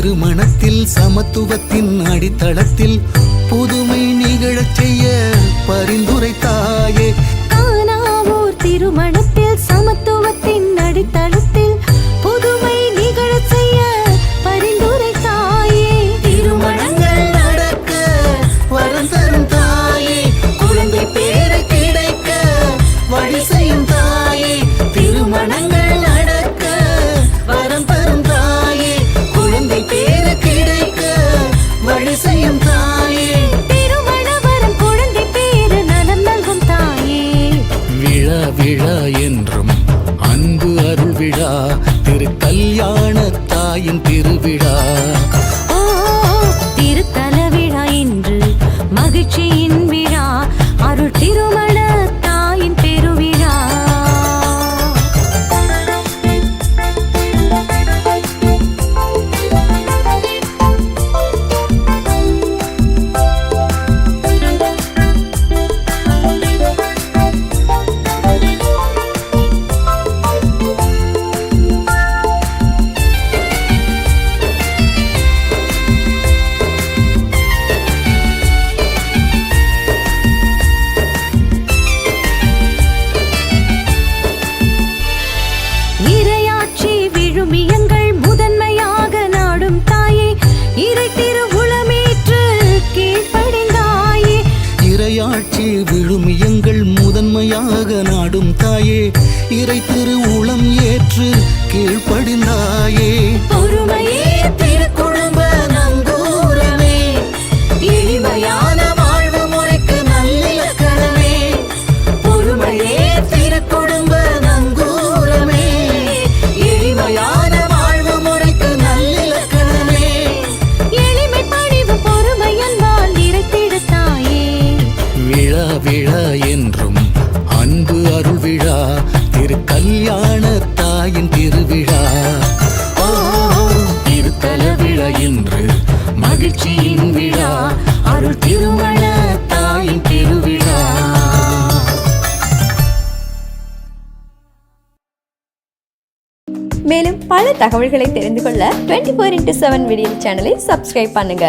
திருமணத்தில் சமத்துவத்தின் அடித்தளத்தில் புதுமை நிகழச் செய்ய பரிந்துரைத்தாயே. காணாவூர் திருமணத்தில் சமத்துவத்தின் அடித்தளத்தில் புதுமை நிகழச் செய்ய பரிந்துரைத்தாயே. திருமணங்கள் நடக்க வரம் தரும் தாயே, குழந்தை பேரு கிடைக்க வழி செய்யும் தாயே. திருமணங்கள் நடக்க வரம் தரும் தாயே, குழந்தை பேரு கிடைக்க வழி செய்யும் தாயே. திருமண வரம் குழந்தை பேரு நலம் நல்கும் தாயே. விழா விழா என்றும் அன்பு அருள் விழா, திரு கல்யாண தாயின் திருவிழா. ஓ திருத்தல விழா இன்று மகிழ்ச்சியின் விழா, அருள் திருமண தாயின் பெருவிழா. இறையாட்சி விழுமியங்கள் முதன்மையாக நாடும் தாயே, இறை திருவுளமேற்று கீழ்ப்படிந்தாயே. இறையாட்சி விழுமியங்கள் முதன்மையாக நாடும் தாயே, இறை திருவுளம் ஏற்று கீழ்ப்படிந்தாயே. பொறுமையே திருக்குடும்ப நங்கூரமே, எளிமையான வாழ்வு முறைக்கு நல்லிலக்கணமே. பொறுமையே திருக்குடும்ப நங்கூரமே, எளிமையான வாழ்வு முறைக்கு நல்லிலக்கணமே. எளிமை பணிவு பொறுமை அன்பால் நிறைத்திடு தாயே. விழா விழா என்றும் அன்பு அருள் விழா, திரு கல்யாண தாயின் திருவிழா. ஓ திருத்தல விழா இன்று மகிழ்ச்சியின் விழா, அருள் திருமண தாயின் திருவிழா. மேலும் பல தகவல்களை தெரிந்து கொள்ள 24x7 விடியல் சேனலை சப்ஸ்கிரைப் பண்ணுங்க.